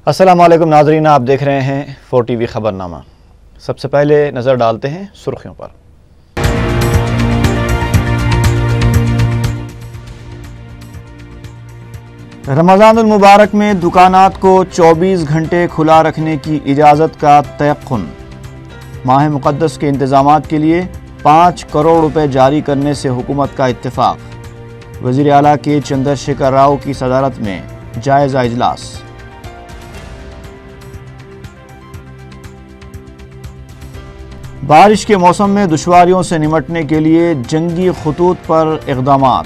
السلام علیکم ناظرین، آپ دیکھ رہے ہیں 4 ٹی وی خبرنامہ۔ سب سے پہلے نظر ڈالتے ہیں سرخیوں پر۔ رمضان المبارک میں دکانات کو 24 گھنٹے کھلا رکھنے کی اجازت کا تیقن۔ ماہ مقدس کے انتظامات کے لیے 5 کروڑ روپے جاری کرنے سے حکومت کا اتفاق۔ وزیر اعلیٰ کے چندر شیکھر راؤ کی صدارت میں جائزہ اجلاس۔ بارش کے موسم میں دشواریوں سے نمٹنے کے لیے جنگی خطوط پر اقدامات۔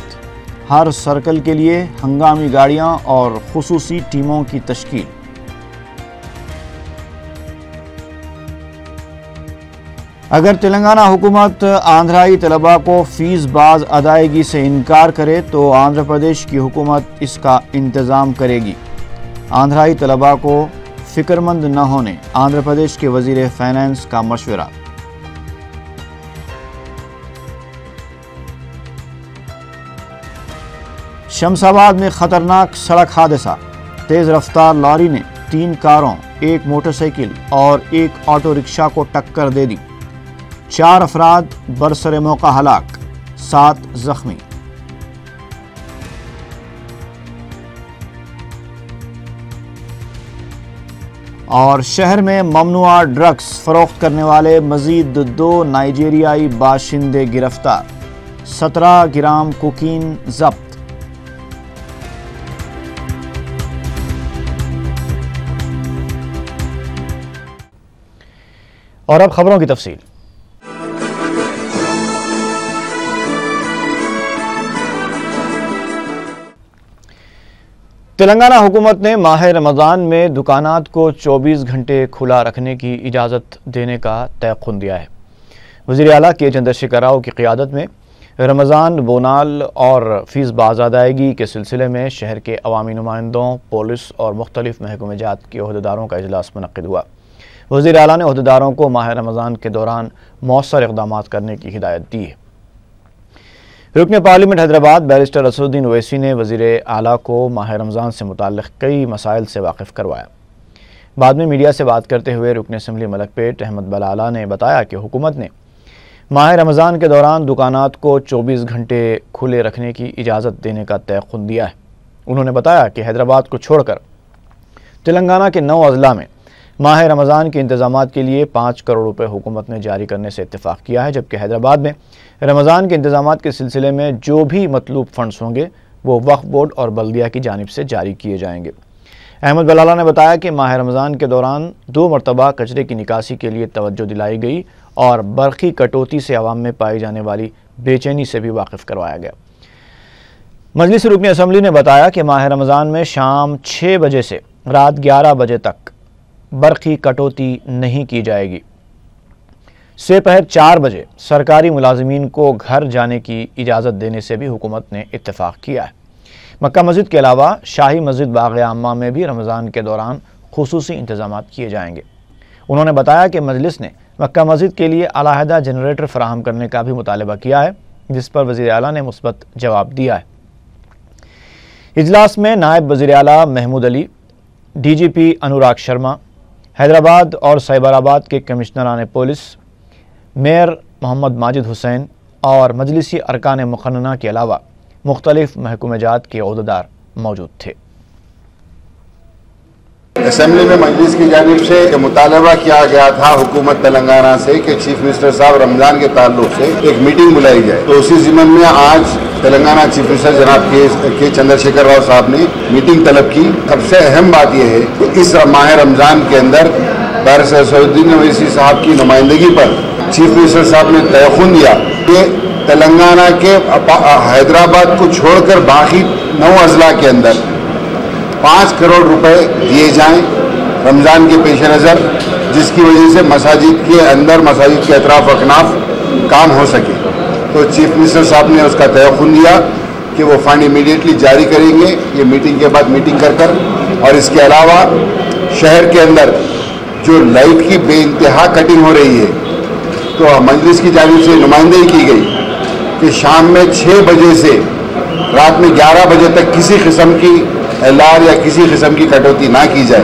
ہر سرکل کے لیے ہنگامی گاڑیاں اور خصوصی ٹیموں کی تشکیل۔ اگر تلنگانہ حکومت آندھرائی طلباء کو فیس باز ادائیگی سے انکار کرے تو آندھرا پردیش کی حکومت اس کا انتظام کرے گی۔ آندھرائی طلباء کو فکر مند نہ ہونے آندھرا پردیش کے وزیر فائنانس کا مشورہ۔ شمس آباد میں خطرناک سڑک حادثہ۔ تیز رفتار لاری نے 3 کاروں، 1 موٹر سائیکل اور 1 آٹو رکشہ کو ٹکر دے دی۔ 4 افراد برسر موقع ہلاک، 7 زخمی۔ اور شہر میں ممنوعہ ڈرگس فروخت کرنے والے مزید 2 نائجیریائی باشندے گرفتار، 17 گرام کوکین ضبط۔ اور اب خبروں کی تفصیل۔ تلنگانہ حکومت نے ماہ رمضان میں دکانات کو 24 گھنٹے کھلا رکھنے کی اجازت دینے کا تیقن دیا ہے۔ وزیر اعلیٰ کے چندر شیکھر راؤ کی قیادت میں رمضان بونال اور فیس باز ادائیگی کے سلسلے میں شہر کے عوامی نمائندوں، پولیس اور مختلف محکمہ جات کے عہدیداروں کا اجلاس منعقد ہوا۔ وزیر اعلیٰ نے عہدیداروں کو ماہ رمضان کے دوران مؤثر اقدامات کرنے کی ہدایت دی ہے۔ رکن پارلیمنٹ حیدرآباد بیرسٹر اسد الدین اویسی نے وزیر اعلیٰ کو ماہ رمضان سے متعلق کئی مسائل سے واقف کروایا۔ بعد میں میڈیا سے بات کرتے ہوئے رکن اسمبلی ملک پیٹ احمد بلالہ نے بتایا کہ حکومت نے ماہ رمضان کے دوران دکانات کو 24 گھنٹے کھلے رکھنے کی اجازت دینے کا تیقن دیا ہے۔ انہوں نے بتایا کہ حیدرآباد کو چھوڑ کر تلنگانہ کے 9 اضلاع میں ماہ رمضان کے انتظامات کے لیے 5 کروڑ روپے حکومت نے جاری کرنے سے اتفاق کیا ہے، جبکہ حیدرآباد میں رمضان کے انتظامات کے سلسلے میں جو بھی مطلوب فنڈز ہوں گے وہ وقف بورڈ اور بلدیہ کی جانب سے جاری کیے جائیں گے۔ احمد بلالہ نے بتایا کہ ماہ رمضان کے دوران 2 مرتبہ کچرے کی نکاسی کے لیے توجہ دلائی گئی اور برقی کٹوتی سے عوام میں پائی جانے والی بے چینی سے بھی واقف کروایا گیا۔ مجلس رکن اسمبلی نے بتایا کہ ماہ رمضان میں شام 6 بجے سے رات 11 بجے تک برقی کٹوتی نہیں کی جائے گی۔ سپہر 4 بجے سرکاری ملازمین کو گھر جانے کی اجازت دینے سے بھی حکومت نے اتفاق کیا ہے۔ مکہ مسجد کے علاوہ شاہی مسجد باغ عامہ میں بھی رمضان کے دوران خصوصی انتظامات کیے جائیں گے۔ انہوں نے بتایا کہ مجلس نے مکہ مسجد کے لیے علیحدہ جنریٹر فراہم کرنے کا بھی مطالبہ کیا ہے، جس پر وزیر اعلیٰ نے مثبت جواب دیا ہے۔ اجلاس میں نائب وزیر اعلیٰ محمود علی، ڈی جی پی انوراگ شرما، حیدرآباد اور سائبر آباد کے کمشنران پولیس، میئر محمد ماجد حسین اور مجلسی ارکان مقننہ کے علاوہ مختلف محکمہ جات کے عہدیدار موجود تھے۔ اسمبلی میں مجلس کی جانب سے مطالبہ کیا گیا تھا حکومت تلنگانہ سے کہ چیف منسٹر صاحب رمضان کے تعلق سے ایک میٹنگ بلائی جائے، تو اسی ضمن میں آج تلنگانہ چیف منسٹر جناب کے چندر شیکھر راؤ صاحب نے میٹنگ طلب کی۔ سب سے اہم بات یہ ہے کہ اس ماہ رمضان کے اندر بیرسٹر اسد الدین اویسی صاحب کی نمائندگی پر چیف منسٹر صاحب نے تیقن دیا کہ تلنگانہ کے حیدرآباد کو چھوڑ کر باقی 9 اضلاع کے اندر 5 کروڑ روپے دیے جائیں رمضان کے پیش نظر، جس کی وجہ سے مساجد کے اندر، مساجد کے اطراف اکناف کام ہو سکے۔ تو چیف منسٹر صاحب نے اس کا تیقن دیا کہ وہ فنڈ امیڈیٹلی جاری کریں گے، یہ میٹنگ کے بعد میٹنگ کر اور اس کے علاوہ شہر کے اندر جو لائٹ کی بے انتہا کٹنگ ہو رہی ہے، تو مجلس کی جانب سے نمائندگی کی گئی کہ شام میں 6 بجے سے رات میں 11 بجے تک کسی قسم کی LR یا کسی قسم کی کٹوتی نہ کی جائے۔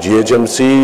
GHMC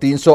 300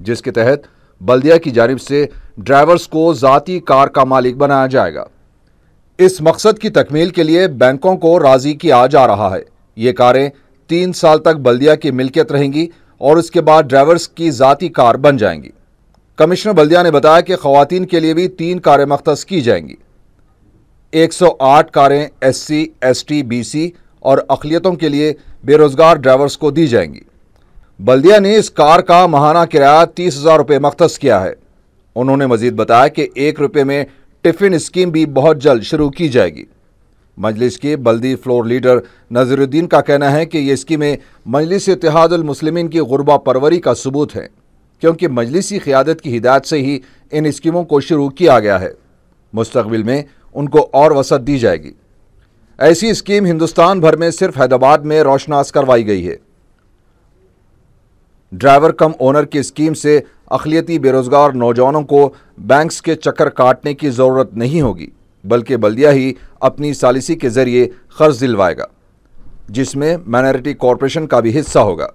جس کے تحت بلدیہ کی جانب سے ڈرائیورز کو ذاتی کار کا مالک بنایا جائے گا۔ اس مقصد کی تکمیل کے لیے بینکوں کو راضی کیا جا رہا ہے۔ یہ کاریں 3 سال تک بلدیہ کی ملکیت رہیں گی اور اس کے بعد ڈرائیورز کی ذاتی کار بن جائیں گی۔ کمشنر بلدیہ نے بتایا کہ خواتین کے لیے بھی 3 کاریں مختص کی جائیں گی۔ 108 کاریں SC, ST, BC اور اقلیتوں کے لیے بے روزگار ڈرائیورز کو دی جائیں گی۔ بلدیہ نے اس کار کا ماہانہ کرایہ 30,000 روپے مختص کیا ہے۔ انہوں نے مزید بتایا کہ 1 روپے میں ٹفن اسکیم بھی بہت جلد شروع کی جائے گی۔ مجلس کے بلدی فلور لیڈر نذیر الدین کا کہنا ہے کہ یہ اسکیمیں مجلس اتحاد المسلمین کی غربہ پروری کا ثبوت ہے، کیونکہ مجلسی قیادت کی ہدایت سے ہی ان اسکیموں کو شروع کیا گیا ہے۔ مستقبل میں ان کو اور وسعت دی جائے گی۔ ایسی اسکیم ہندوستان بھر میں صرف حیدرآباد میں روشناس کروائی گئی ہے۔ ڈرائیور کم اونر کی اسکیم سے اقلیتی بے روزگار نوجوانوں کو بینکس کے چکر کاٹنے کی ضرورت نہیں ہوگی، بلکہ بلدیہ ہی اپنی ثالثی کے ذریعے قرض دلوائے گا، جس میں مائنارٹی کارپوریشن کا بھی حصہ ہوگا۔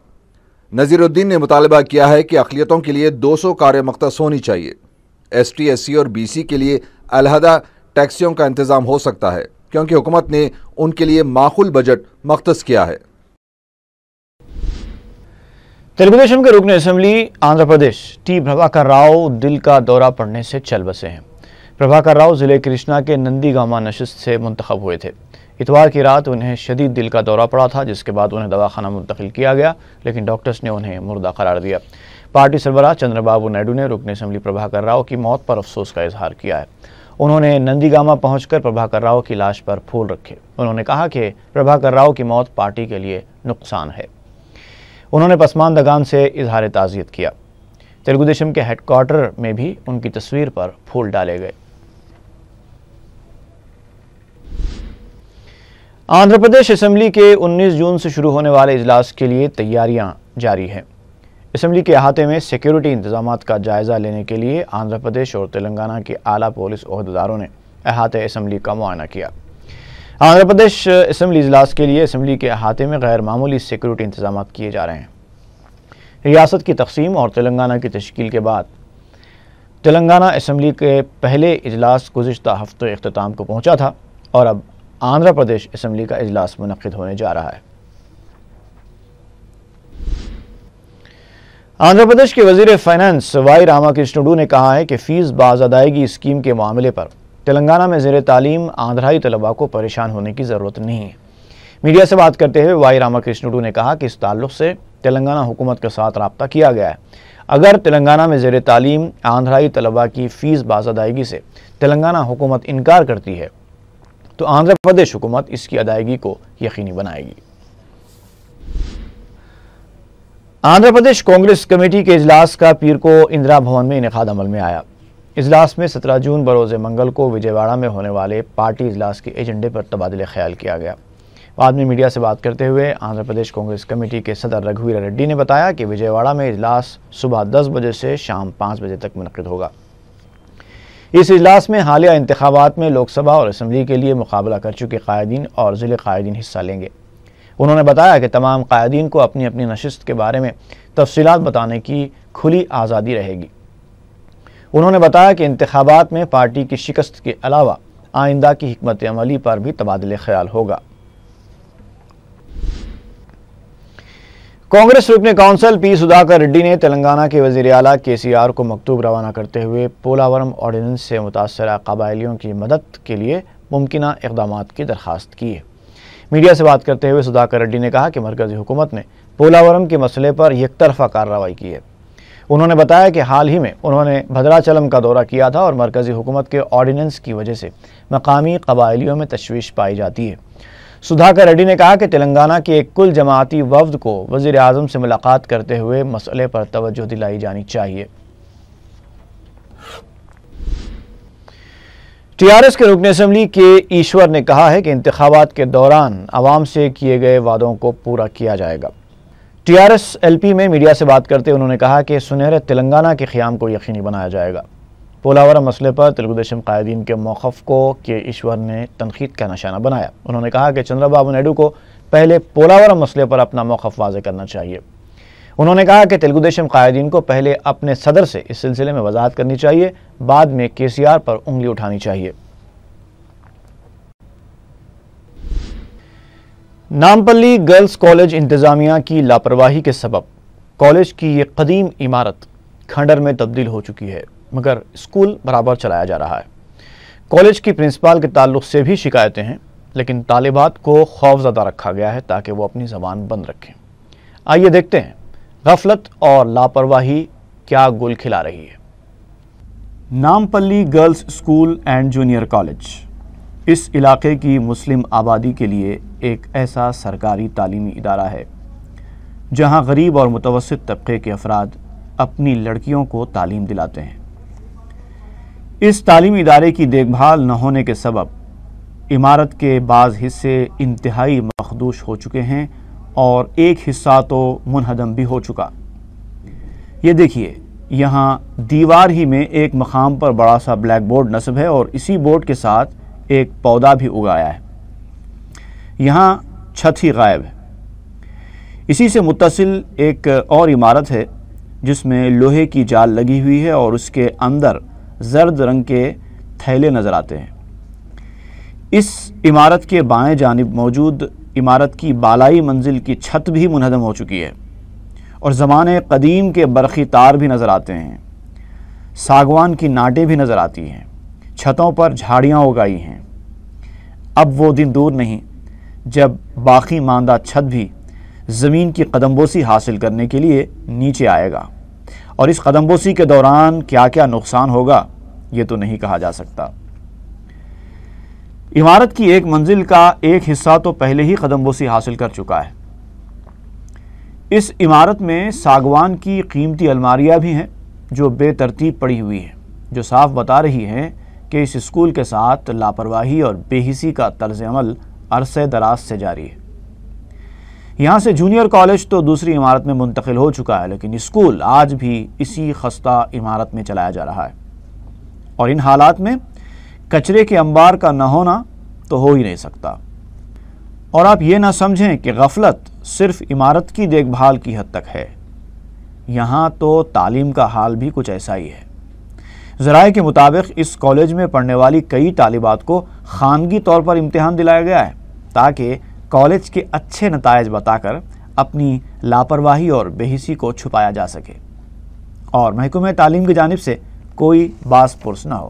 نذیر الدین نے مطالبہ کیا ہے کہ اقلیتوں کے لیے 200 کاریں مختص ہونی چاہیے۔ ST, SC اور BC کے لیے علیحدہ ٹیکسیوں کا انتظام ہو سکتا ہے، کیونکہ حکومت نے ان کے لیے معقول بجٹ مختص کیا ہے۔ تلگو دیشم کے رکن اسمبلی آندھرا پردیش ٹی پربھاکر راؤ دل کا دورہ پڑنے سے چل بسے ہیں۔ پربھاکر راؤ ضلع کرشنا کے نندی گاما نشست سے منتخب ہوئے تھے۔ اتوار کی رات انہیں شدید دل کا دورہ پڑا تھا، جس کے بعد انہیں دواخانہ منتقل کیا گیا، لیکن ڈاکٹرز نے انہیں مردہ قرار دیا۔ پارٹی سربراہ چندر بابو نائیڈو نے رکن اسمبلی پربھاکر راؤ کی موت پر افسوس کا اظہار کیا ہے۔ انہوں نے نندی گاما پہنچ کر پربھاکر راؤ کی لاش پر پھول رکھے۔ انہوں نے کہا کہ پربھاکر راؤ کی موت پارٹی کے لیے نقصان ہے۔ انہوں نے پسماندگان سے اظہار تعزیت کیا۔ تلگو دیشم کے ہیڈ کوارٹر میں بھی ان کی تصویر پر پھول ڈالے گئے۔ آندھرا پردیش اسمبلی کے 19 جون سے شروع ہونے والے اجلاس کے لیے تیاریاں جاری ہیں۔ اسمبلی کے احاطے میں سیکیورٹی انتظامات کا جائزہ لینے کے لیے آندھرا پردیش اور تلنگانہ کے اعلیٰ پولیس عہدیداروں نے احاطے اسمبلی کا معائنہ کیا۔ آندھرا پردیش اسمبلی اجلاس کے لیے اسمبلی کے احاطے میں غیر معمولی سیکیورٹی انتظامات کیے جا رہے ہیں۔ ریاست کی تقسیم اور تلنگانہ کی تشکیل کے بعد تلنگانہ اسمبلی کے پہلے اجلاس گزشتہ ہفتے اختتام کو پہنچا تھا اور اب آندھرا پردیش اسمبلی کا اجلاس منعقد ہونے جا رہا ہے۔ آندھرا پردیش کے وزیر فائنانس وائی راما کرشنڈو نے کہا ہے کہ فیس باز ادائیگی اسکیم کے معاملے پر تلنگانہ میں زیر تعلیم آندھرائی طلباء کو پریشان ہونے کی ضرورت نہیں ہے۔ میڈیا سے بات کرتے ہوئے وائی راما کرشنڈو نے کہا کہ اس تعلق سے تلنگانہ حکومت کے ساتھ رابطہ کیا گیا ہے۔ اگر تلنگانہ میں زیر تعلیم آندھرائی طلباء کی فیس باز ادائیگی سے تلنگانہ حکومت انکار کرتی ہے تو آندھرا پردیش حکومت اس کی ادائیگی کو یقینی بنائے گی۔ آندھرا پردیش کانگریس کمیٹی کے اجلاس کا پیر کو اندرا بھون میں انعقاد عمل میں آیا۔ اجلاس میں 17 جون بروز منگل کو وجے واڑہ میں ہونے والے پارٹی اجلاس کے ایجنڈے پر تبادلہ خیال کیا گیا۔ بعد میں میڈیا سے بات کرتے ہوئے آندھرا پردیش کانگریس کمیٹی کے صدر رگھویر ریڈی نے بتایا کہ وجے واڑہ میں اجلاس صبح 10 بجے سے شام 5 بجے تک منعقد ہوگا۔ اس اجلاس میں حالیہ انتخابات میں لوک سبھا اور اسمبلی کے لیے مقابلہ کر چکے قائدین اور ضلع قائدین حصہ لیں گے۔ انہوں نے بتایا کہ تمام قائدین کو اپنی اپنی نشست کے بارے میں تفصیلات بتانے کی کھلی آزادی رہے گی۔ انہوں نے بتایا کہ انتخابات میں پارٹی کی شکست کے علاوہ آئندہ کی حکمت عملی پر بھی تبادلہ خیال ہوگا۔ کانگریس رکن کونسل پی سدھاکر ریڈی نے تلنگانہ کے وزیر اعلیٰ KCR کو مکتوب روانہ کرتے ہوئے پولاورم آرڈیننس سے متاثرہ قبائلیوں کی مدد کے لیے ممکنہ اقدامات کی درخواست کی ہے۔ میڈیا سے بات کرتے ہوئے سدھاکر ریڈی نے کہا کہ مرکزی حکومت نے پولاورم کے مسئلے پر یک طرفہ کارروائی کی ہے۔ انہوں نے بتایا کہ حال ہی میں انہوں نے بھدراچلم کا دورہ کیا تھا اور مرکزی حکومت کے آرڈیننس کی وجہ سے مقامی قبائلیوں میں تشویش پائی جاتی ہے۔ سدھاکر ریڈی نے کہا کہ تلنگانہ کے ایک کل جماعتی وفد کو وزیر اعظم سے ملاقات کرتے ہوئے مسئلے پر توجہ دلائی جانی چاہیے۔ TRS کے رکن اسمبلی کے ایشور نے کہا ہے کہ انتخابات کے دوران عوام سے کیے گئے وعدوں کو پورا کیا جائے گا۔ TRS LP میں میڈیا سے بات کرتے انہوں نے کہا کہ سنہرے تلنگانہ کے قیام کو یقینی بنایا جائے گا۔ پولاورم مسئلے پر تلگو دیشم قائدین کے موقف کو کے ایشور نے تنقید کا نشانہ بنایا۔ انہوں نے کہا کہ چندر بابو نائیڈو کو پہلے پولاورم مسئلے پر اپنا موقف واضح کرنا چاہیے۔ انہوں نے کہا کہ تلگو دیشم قائدین کو پہلے اپنے صدر سے اس سلسلے میں وضاحت کرنی چاہیے، بعد میں KCR پر انگلی اٹھانی چاہیے۔ نامپلی گرلز کالج انتظامیہ کی لاپرواہی کے سبب کالج کی یہ قدیم عمارت کھنڈر میں تبدیل ہو چکی ہے، مگر اسکول برابر چلایا جا رہا ہے۔ کالج کی پرنسپال کے تعلق سے بھی شکایتیں ہیں، لیکن طالبات کو خوفزدہ رکھا گیا ہے تاکہ وہ اپنی زبان بند رکھیں۔ آئیے دیکھتے ہیں غفلت اور لاپرواہی کیا گل کھلا رہی ہے۔ Nampally girls school and junior college اس علاقے کی مسلم آبادی کے لیے ایک ایسا سرکاری تعلیمی ادارہ ہے جہاں غریب اور متوسط طبقے کے افراد اپنی لڑکیوں کو تعلیم دلاتے ہیں۔ اس تعلیمی ادارے کی دیکھ بھال نہ ہونے کے سبب عمارت کے بعض حصے انتہائی مخدوش ہو چکے ہیں اور ایک حصہ تو منہدم بھی ہو چکا۔ یہ دیکھیے، یہاں دیوار ہی میں ایک مقام پر بڑا سا بلیک بورڈ نصب ہے اور اسی بورڈ کے ساتھ ایک پودا بھی اگایا ہے۔ یہاں چھت ہی غائب ہے۔ اسی سے متصل ایک اور عمارت ہے جس میں لوہے کی جال لگی ہوئی ہے اور اس کے اندر زرد رنگ کے تھیلے نظر آتے ہیں۔ اس عمارت کے بائیں جانب موجود عمارت کی بالائی منزل کی چھت بھی منہدم ہو چکی ہے اور زمانے قدیم کے برقی تار بھی نظر آتے ہیں۔ ساگوان کی ناٹیں بھی نظر آتی ہیں، چھتوں پر جھاڑیاں اگائی ہیں۔ اب وہ دن دور نہیں جب باقی ماندہ چھت بھی زمین کی قدم بوسی حاصل کرنے کے لیے نیچے آئے گا، اور اس قدم بوسی کے دوران کیا کیا نقصان ہوگا یہ تو نہیں کہا جا سکتا۔ عمارت کی ایک منزل کا ایک حصہ تو پہلے ہی قدم بوسی حاصل کر چکا ہے۔ اس عمارت میں ساگوان کی قیمتی الماریاں بھی ہیں جو بے ترتیب پڑی ہوئی ہیں، جو صاف بتا رہی ہیں کہ اس اسکول کے ساتھ لاپرواہی اور بے حسی کا طرز عمل عرصے دراز سے جاری ہے۔ یہاں سے جونیئر کالج تو دوسری عمارت میں منتقل ہو چکا ہے، لیکن اسکول آج بھی اسی خستہ عمارت میں چلایا جا رہا ہے، اور ان حالات میں کچرے کے انبار کا نہ ہونا تو ہو ہی نہیں سکتا۔ اور آپ یہ نہ سمجھیں کہ غفلت صرف عمارت کی دیکھ بھال کی حد تک ہے، یہاں تو تعلیم کا حال بھی کچھ ایسا ہی ہے۔ ذرائع کے مطابق اس کالج میں پڑھنے والی کئی طالبات کو خانگی طور پر امتحان دلایا گیا ہے تاکہ کالج کے اچھے نتائج بتا کر اپنی لاپرواہی اور بے حسی کو چھپایا جا سکے اور محکمہ تعلیم کی جانب سے کوئی باز پرس نہ ہو۔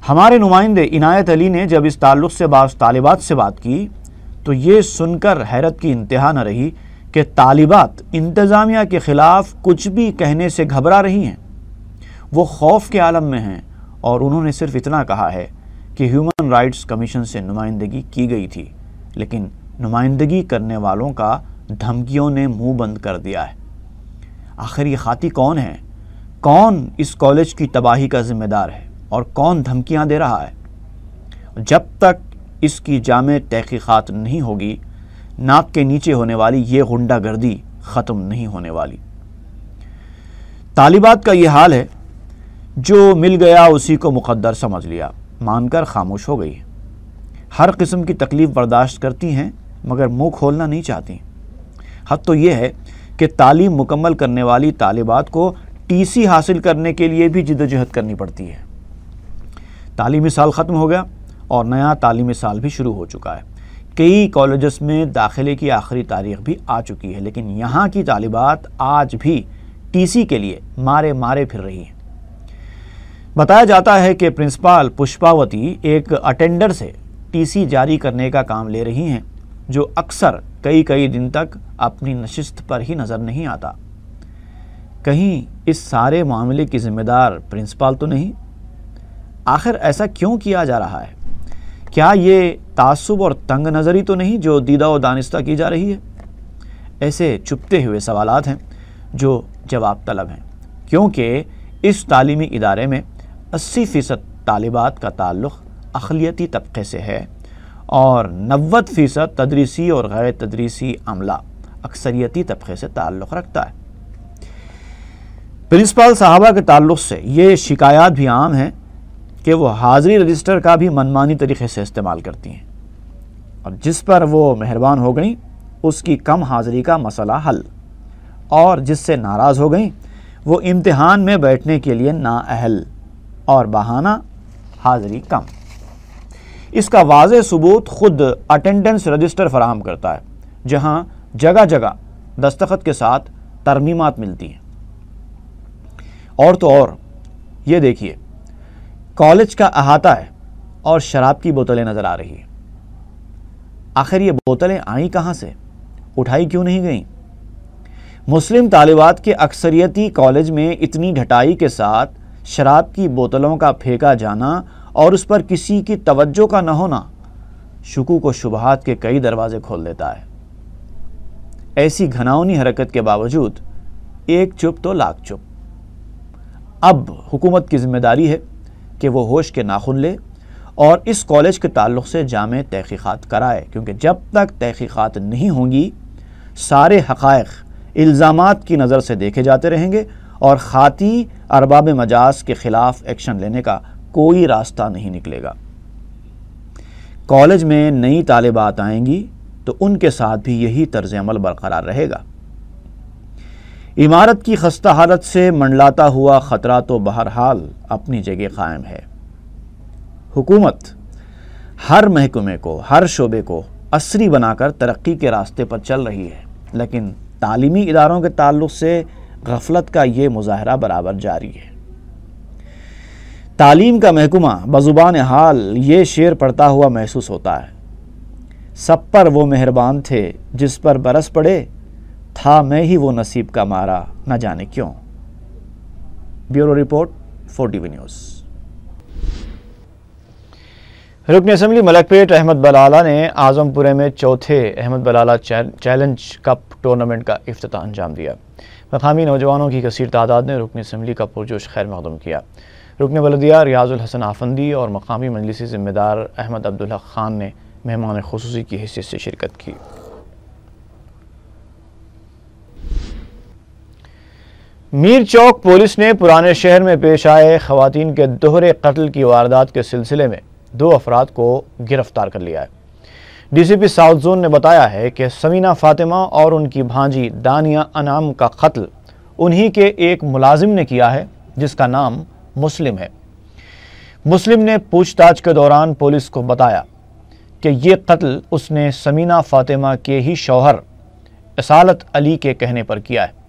ہمارے نمائندے عنایت علی نے جب اس تعلق سے بعض طالبات سے بات کی تو یہ سن کر حیرت کی انتہا نہ رہی کہ طالبات انتظامیہ کے خلاف کچھ بھی کہنے سے گھبرا رہی ہیں۔ وہ خوف کے عالم میں ہیں اور انہوں نے صرف اتنا کہا ہے کہ ہیومن رائٹس کمیشن سے نمائندگی کی گئی تھی، لیکن نمائندگی کرنے والوں کا دھمکیوں نے منہ بند کر دیا ہے۔ آخر یہ خاطی کون ہے؟ کون اس کالج کی تباہی کا ذمہ دار ہے اور کون دھمکیاں دے رہا ہے؟ جب تک اس کی جامع تحقیقات نہیں ہوگی، ناک کے نیچے ہونے والی یہ غنڈہ گردی ختم نہیں ہونے والی۔ طالبات کا یہ حال ہے، جو مل گیا اسی کو مقدر سمجھ لیا، مان کر خاموش ہو گئی۔ ہر قسم کی تکلیف برداشت کرتی ہیں مگر منہ کھولنا نہیں چاہتی۔ حد تو یہ ہے کہ تعلیم مکمل کرنے والی طالبات کو TC حاصل کرنے کے لیے بھی جدوجہد کرنی پڑتی ہے۔ تعلیمی سال ختم ہو گیا اور نیا تعلیمی سال بھی شروع ہو چکا ہے۔ کئی کالجز میں داخلے کی آخری تاریخ بھی آ چکی ہے، لیکن یہاں کی طالبات آج بھی TC کے لیے مارے پھر رہی ہیں۔ بتایا جاتا ہے کہ پرنسپال پشپاوتی ایک اٹینڈر سے TC جاری کرنے کا کام لے رہی ہیں، جو اکثر کئی دن تک اپنی نشست پر ہی نظر نہیں آتا۔ کہیں اس سارے معاملے کی ذمہ دار پرنسپال تو نہیں؟ آخر ایسا کیوں کیا جا رہا ہے؟ کیا یہ تعصب اور تنگ نظری تو نہیں جو دیدہ و دانستہ کی جا رہی ہے؟ ایسے چھپتے ہوئے سوالات ہیں جو جواب طلب ہیں، کیونکہ اس تعلیمی ادارے میں 80% طالبات کا تعلق اقلیتی طبقے سے ہے اور 90% تدریسی اور غیر تدریسی عملہ اکثریتی طبقے سے تعلق رکھتا ہے۔ پرنسپال صاحبہ کے تعلق سے یہ شکایات بھی عام ہیں کہ وہ حاضری رجسٹر کا بھی منمانی طریقے سے استعمال کرتی ہیں، اور جس پر وہ مہربان ہو گئیں اس کی کم حاضری کا مسئلہ حل۔ اور جس سے ناراض ہو گئیں وہ امتحان میں بیٹھنے کے لیے نااہل اور بہانہ حاضری کم۔ اس کا واضح ثبوت خود اٹینڈنس رجسٹر فراہم کرتا ہے، جہاں جگہ جگہ دستخط کے ساتھ ترمیمات ملتی ہیں۔ اور تو اور یہ دیکھیے، کالج کا احاطہ ہے اور شراب کی بوتلیں نظر آ رہی ہیں۔ آخر یہ بوتلیں آئیں کہاں سے؟ اٹھائی کیوں نہیں گئیں؟ مسلم طالبات کے اکثریتی کالج میں اتنی ڈھٹائی کے ساتھ شراب کی بوتلوں کا پھینکا جانا اور اس پر کسی کی توجہ کا نہ ہونا شکوک و شبہات کے کئی دروازے کھول دیتا ہے۔ ایسی گھناؤنی حرکت کے باوجود ایک چپ تو لاکھ چپ۔ اب حکومت کی ذمہ داری ہے کہ وہ ہوش کے ناخن لے اور اس کالج کے تعلق سے جامع تحقیقات کرائے، کیونکہ جب تک تحقیقات نہیں ہوں گی سارے حقائق الزامات کی نظر سے دیکھے جاتے رہیں گے اور خاطی ارباب مجاز کے خلاف ایکشن لینے کا کوئی راستہ نہیں نکلے گا۔ کالج میں نئی طالبات آئیں گی تو ان کے ساتھ بھی یہی طرز عمل برقرار رہے گا۔ عمارت کی خستہ حالت سے منڈلاتا ہوا خطرہ تو بہرحال اپنی جگہ قائم ہے۔ حکومت ہر محکمے کو، ہر شعبے کو عصری بنا کر ترقی کے راستے پر چل رہی ہے، لیکن تعلیمی اداروں کے تعلق سے غفلت کا یہ مظاہرہ برابر جاری ہے۔ تعلیم کا محکمہ بزبان حال یہ شعر پڑھتا ہوا محسوس ہوتا ہے: سب پر وہ مہربان تھے جس پر برس پڑے، تھا میں ہی وہ نصیب کا مارا نہ جانے کیوں۔ Bureau report 4TV news. رکن اسمبلی ملک پیٹ احمد بلالہ نے اعظم پورے میں چوتھے احمد بلالہ چیلنج کپ ٹورنامنٹ کا افتتاح انجام دیا۔ مقامی نوجوانوں کی کثیر تعداد نے رکن اسمبلی کا پرجوش خیر مقدم کیا۔ رکن بلدیہ ریاض الحسن آفندی اور مقامی مجلسی ذمہ دار احمد عبدالحق خان نے مہمان خصوصی کی حیثیت سے شرکت کی۔ میر چوک پولیس نے پرانے شہر میں پیش آئے خواتین کے دوہرے قتل کی واردات کے سلسلے میں 2 افراد کو گرفتار کر لیا ہے۔ ڈی سی پی ساؤتھ زون نے بتایا ہے کہ سمینہ فاطمہ اور ان کی بھانجی دانیہ انعام کا قتل انہی کے ایک ملازم نے کیا ہے جس کا نام مسلم ہے۔ مسلم نے پوچھ تاچھ کے دوران پولیس کو بتایا کہ یہ قتل اس نے سمینہ فاطمہ کے ہی شوہر اصالت علی کے کہنے پر کیا ہے۔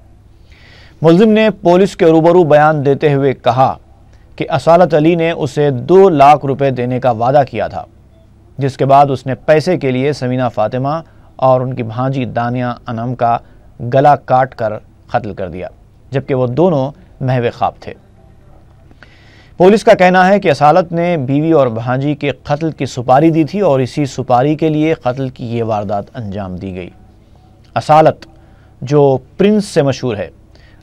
ملزم نے پولیس کے روبرو بیان دیتے ہوئے کہا کہ اصالت علی نے اسے 2 لاکھ روپے دینے کا وعدہ کیا تھا، جس کے بعد اس نے پیسے کے لیے سمینہ فاطمہ اور ان کی بھانجی دانیہ انعام کا گلا کاٹ کر قتل کر دیا، جبکہ وہ دونوں محو خواب تھے۔ پولیس کا کہنا ہے کہ اصالت نے بیوی اور بھانجی کے قتل کی سپاری دی تھی اور اسی سپاری کے لیے قتل کی یہ واردات انجام دی گئی۔ اصالت، جو پرنس سے مشہور ہے،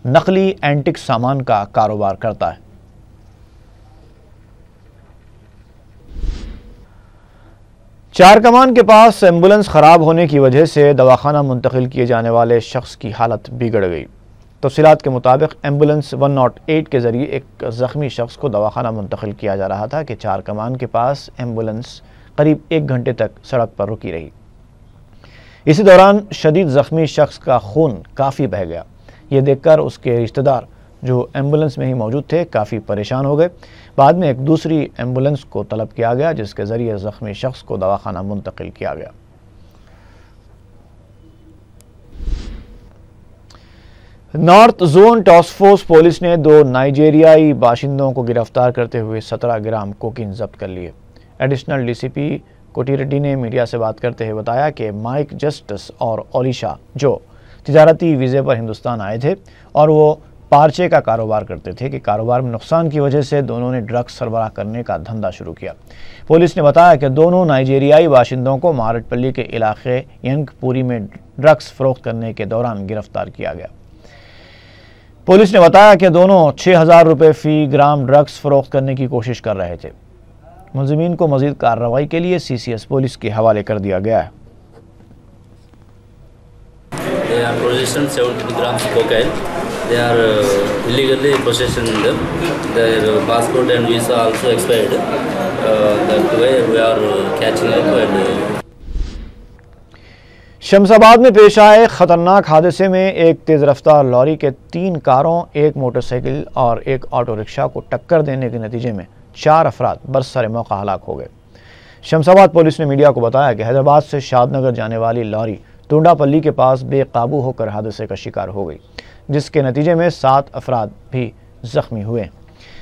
نقلی اینٹک سامان کا کاروبار کرتا ہے۔ چارکمان کے پاس ایمبولنس خراب ہونے کی وجہ سے دواخانہ منتقل کیے جانے والے شخص کی حالت بگڑ گئی۔ تفصیلات کے مطابق ایمبولنس 108 کے ذریعے ایک زخمی شخص کو دواخانہ منتقل کیا جا رہا تھا کہ چارکمان کے پاس ایمبولنس قریب 1 گھنٹے تک سڑک پر رکی رہی۔ اسی دوران شدید زخمی شخص کا خون کافی بہہ گیا۔ یہ دیکھ کر اس کے رشتہ دار جو ایمبولنس میں ہی موجود تھے کافی پریشان ہو گئے۔ بعد میں ایک دوسری ایمبولنس کو طلب کیا گیا جس کے ذریعے زخمی شخص کو دواخانہ منتقل کیا گیا۔ North zone task force police نے 2 نائجیریائی باشندوں کو گرفتار کرتے ہوئے 17 گرام کوکین ضبط کر لیے۔ ایڈیشنل ڈی سی پی کوٹی ریڈی نے میڈیا سے بات کرتے ہوئے بتایا کہ مائک جسٹس اور اولیشا جو تجارتی ویزے پر ہندوستان آئے تھے اور وہ پارچے کا کاروبار کرتے تھے کہ کاروبار میں نقصان کی وجہ سے دونوں نے ڈرگز سربراہ کرنے کا دھندا شروع کیا۔ پولیس نے بتایا کہ دونوں نائجیریائی باشندوں کو مارٹ پلی کے علاقے ینگ پوری میں ڈرگز فروخت کرنے کے دوران گرفتار کیا گیا۔ پولیس نے بتایا کہ دونوں 6000 روپے فی گرام ڈرگز فروخت کرنے کی کوشش کر رہے تھے۔ ملزمین کو مزید کارروائی کے لیے CCS پولیس کے حوالے کر دیا گیا ہے۔ They are possessing 70 grams cocaine. They are illegally possessing them. Their passport and visa also expired. That way we are catching up and شمس-آباد میں پیش آئے خطرناک حادثے میں ایک تیز رفتار لاری کے 3 کاروں، ایک موٹر سائیکل اور ایک آٹو رکشہ کو ٹکر دینے کے نتیجے میں 4 افراد برسر موقع ہلاک ہو گئے۔ شمس-آباد پولیس نے میڈیا کو بتایا کہ حیدرآباد سے شاد نگر جانے والی لاری ٹونڈا پلی کے پاس بے قابو ہو کر حادثے کا شکار ہو گئی، جس کے نتیجے میں 7 افراد بھی زخمی ہوئے،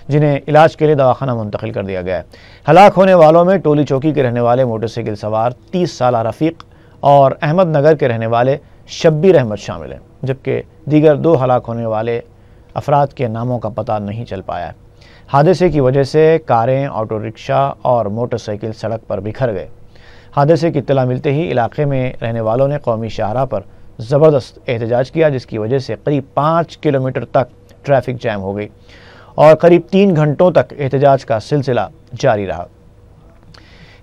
جنہیں علاج کے لیے دواخانہ منتقل کر دیا گیا ہے۔ ہلاک ہونے والوں میں ٹولی چوکی کے رہنے والے موٹر سائیکل سوار 30 سالہ رفیق اور احمد نگر کے رہنے والے شبیر احمد شامل ہیں، جبکہ دیگر 2 ہلاک ہونے والے افراد کے ناموں کا پتہ نہیں چل پایا ہے۔ حادثے کی وجہ سے کاریں، آٹو رکشہ اور موٹر سائیکل سڑک پر بکھر گئے۔ حادثے کی اطلاع ملتے ہی علاقے میں رہنے والوں نے قومی شاہراہ پر زبردست احتجاج کیا، جس کی وجہ سے قریب 5 کلومیٹر تک ٹریفک جام ہو گئی اور قریب 3 گھنٹوں تک احتجاج کا سلسلہ جاری رہا۔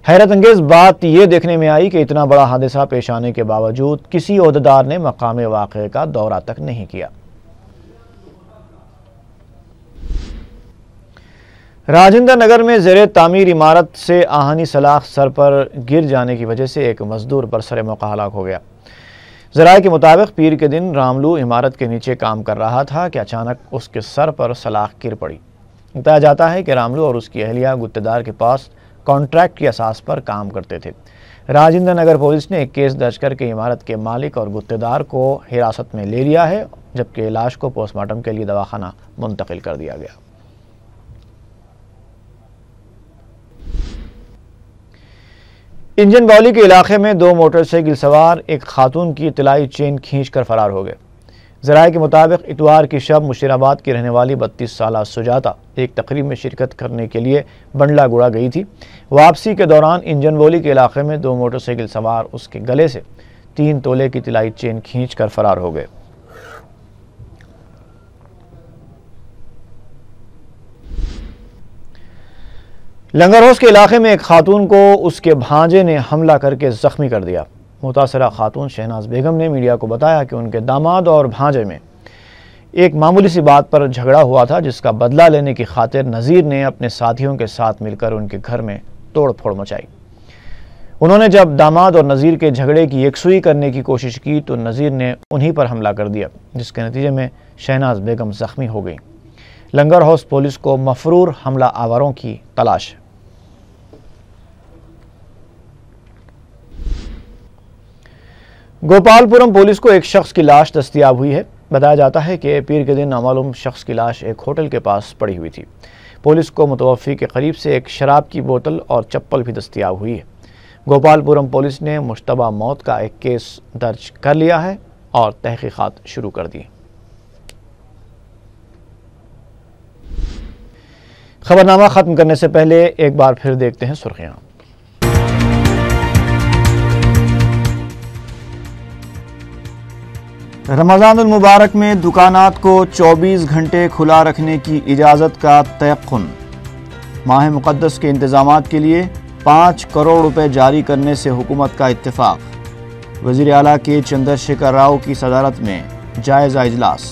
حیرت انگیز بات یہ دیکھنے میں آئی کہ اتنا بڑا حادثہ پیش آنے کے باوجود کسی عہدیدار نے مقام واقعے کا دورہ تک نہیں کیا۔ راجندر نگر میں زیر تعمیر عمارت سے آہنی سلاخ سر پر گر جانے کی وجہ سے ایک مزدور برسر موقع ہلاک ہو گیا۔ ذرائع کے مطابق پیر کے دن راملو عمارت کے نیچے کام کر رہا تھا کہ اچانک اس کے سر پر سلاخ گر پڑی۔ بتایا جاتا ہے کہ راملو اور اس کی اہلیہ گتےدار کے پاس کانٹریکٹ کی اساس پر کام کرتے تھے۔ راجندر نگر پولیس نے ایک کیس درج کر کے عمارت کے مالک اور گتےدار کو حراست میں لے لیا ہے، جبکہ لاش کو پوسٹ مارٹم کے لیے دواخانہ منتقل کر دیا گیا۔ انجن باولی کے علاقے میں 2 موٹر سائیکل سوار ایک خاتون کی اطلاعی چین کھینچ کر فرار ہو گئے۔ ذرائع کے مطابق اتوار کی شب مشیرآباد کی رہنے والی 32 سالہ سجاتا ایک تقریب میں شرکت کرنے کے لیے بنڈلا گوڑا گئی تھی۔ واپسی کے دوران انجن باولی کے علاقے میں 2 موٹر سائیکل سوار اس کے گلے سے 3 تولے کی اطلاعی چین کھینچ کر فرار ہو گئے۔ لنگر ہاؤس کے علاقے میں ایک خاتون کو اس کے بھانجے نے حملہ کر کے زخمی کر دیا۔ متاثرہ خاتون شہناز بیگم نے میڈیا کو بتایا کہ ان کے داماد اور بھانجے میں ایک معمولی سی بات پر جھگڑا ہوا تھا، جس کا بدلہ لینے کی خاطر نذیر نے اپنے ساتھیوں کے ساتھ مل کر ان کے گھر میں توڑ پھوڑ مچائی۔ انہوں نے جب داماد اور نذیر کے جھگڑے کی یکسوئی کرنے کی کوشش کی تو نذیر نے انہی پر حملہ کر دیا، جس کے نتیجے میں شہناز بیگم زخمی ہو گئی۔ لنگر ہاؤس پولیس کو مفرور حملہ آوروں کی تلاش ہے۔ گوپال پورم پولیس کو ایک شخص کی لاش دستیاب ہوئی ہے۔ بتایا جاتا ہے کہ پیر کے دن نامعلوم شخص کی لاش ایک ہوٹل کے پاس پڑی ہوئی تھی۔ پولیس کو متوفی کے قریب سے ایک شراب کی بوتل اور چپل بھی دستیاب ہوئی ہے۔ گوپال پورم پولیس نے مشتبہ موت کا ایک کیس درج کر لیا ہے اور تحقیقات شروع کر دی۔ خبرنامہ ختم کرنے سے پہلے ایک بار پھر دیکھتے ہیں سرخیاں۔ رمضان المبارک میں دکانات کو 24 گھنٹے کھلا رکھنے کی اجازت کا تیقن۔ ماہ مقدس کے انتظامات کے لیے 5 کروڑ روپے جاری کرنے سے حکومت کا اتفاق۔ وزیر اعلیٰ کے چندر شیکھر راؤ کی صدارت میں جائزہ اجلاس۔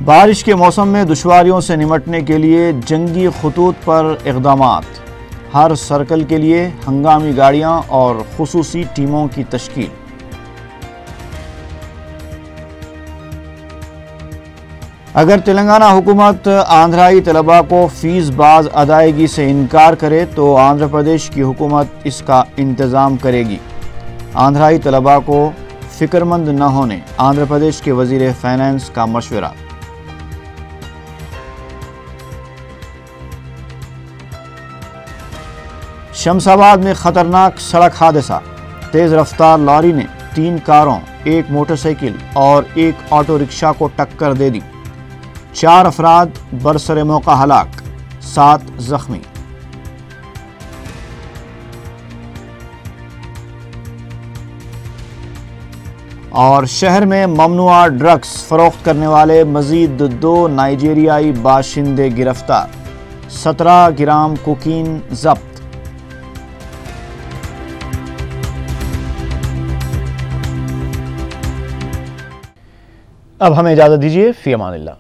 بارش کے موسم میں دشواریوں سے نمٹنے کے لیے جنگی خطوط پر اقدامات۔ ہر سرکل کے لیے ہنگامی گاڑیاں اور خصوصی ٹیموں کی تشکیل۔ اگر تلنگانہ حکومت آندھرائی طلباء کو فیس باز ادائیگی سے انکار کرے تو آندھرا پردیش کی حکومت اس کا انتظام کرے گی۔ آندھرائی طلباء کو فکر مند نہ ہونے آندھرا پردیش کے وزیر فائنانس کا مشورہ۔ شمس-آباد میں خطرناک سڑک حادثہ۔ تیز رفتار لاری نے 3 کاروں، ایک موٹر سائیکل اور ایک آٹو رکشہ کو ٹکر دے دی۔ 4 افراد برسر موقع ہلاک، 7 زخمی۔ اور شہر میں ممنوعہ ڈرگس فروخت کرنے والے مزید 2 نائجیریائی باشندے گرفتار، 17 گرام کوکین ضبط۔ اب ہمیں اجازت دیجیے، فی امان اللہ۔